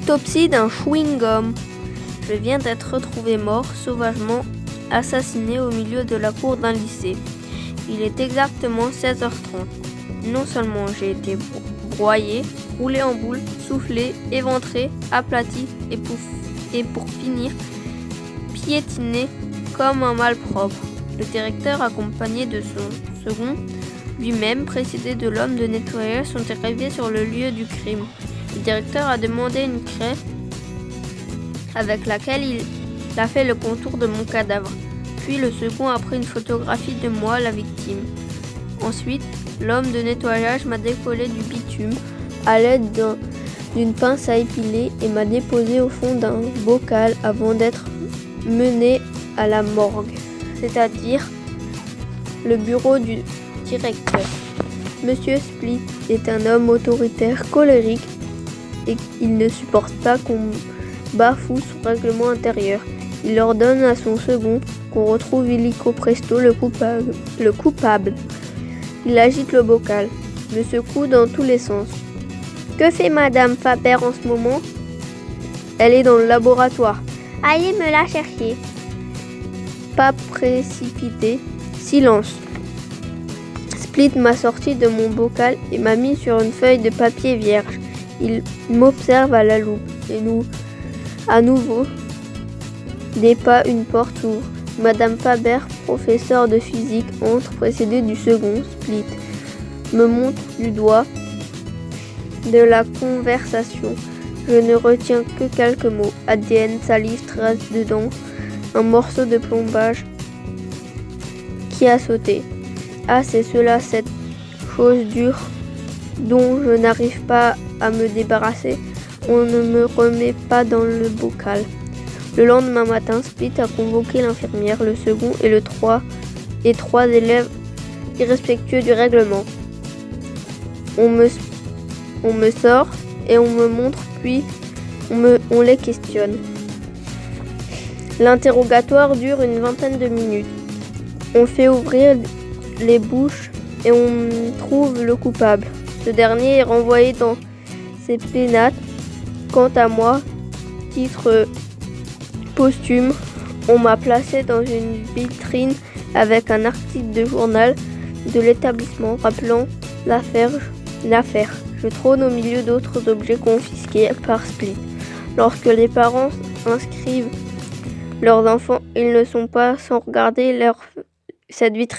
Autopsie d'un chewing-gum. Je viens d'être retrouvé mort, sauvagement assassiné au milieu de la cour d'un lycée. Il est exactement 16h30. Non seulement j'ai été broyé, roulé en boule, soufflé, éventré, aplati et pour finir, piétiné comme un malpropre. Le directeur, accompagné de son second, lui-même précédé de l'homme de nettoyage, sont arrivés sur le lieu du crime. Le directeur a demandé une craie avec laquelle il a fait le contour de mon cadavre. Puis le second a pris une photographie de moi, la victime. Ensuite, l'homme de nettoyage m'a décollé du bitume à l'aide d'une pince à épiler et m'a déposé au fond d'un bocal avant d'être mené à la morgue, c'est-à-dire le bureau du directeur. Monsieur Split est un homme autoritaire, colérique, et il ne supporte pas qu'on bafoue son règlement intérieur. Il ordonne à son second qu'on retrouve illico presto le coupable. Il agite le bocal, me secoue dans tous les sens. Que fait Madame Faber en ce moment? Elle est dans le laboratoire. Allez me la chercher. Pas précipité, silence. Split m'a sorti de mon bocal et m'a mis sur une feuille de papier vierge. Il m'observe à la loupe et à nouveau, des pas, une porte s'ouvre. Madame Faber, professeure de physique, entre précédée du second. Split me montre du doigt de la conversation. Je ne retiens que quelques mots. ADN, salive, trace de dents, un morceau de plombage qui a sauté. Ah, c'est cela, cette chose dure dont je n'arrive pas à me débarrasser. On ne me remet pas dans le bocal. Le lendemain matin, Split a convoqué l'infirmière, le second et trois élèves irrespectueux du règlement. On me sort et on me montre, puis on les questionne. L'interrogatoire dure une vingtaine de minutes. On fait ouvrir les bouches et on trouve le coupable. Ce dernier est renvoyé dans ses pénates. Quant à moi, titre posthume, on m'a placé dans une vitrine avec un article de journal de l'établissement rappelant l'affaire. Je trône au milieu d'autres objets confisqués par Split. Lorsque les parents inscrivent leurs enfants, ils ne sont pas sans regarder cette vitrine.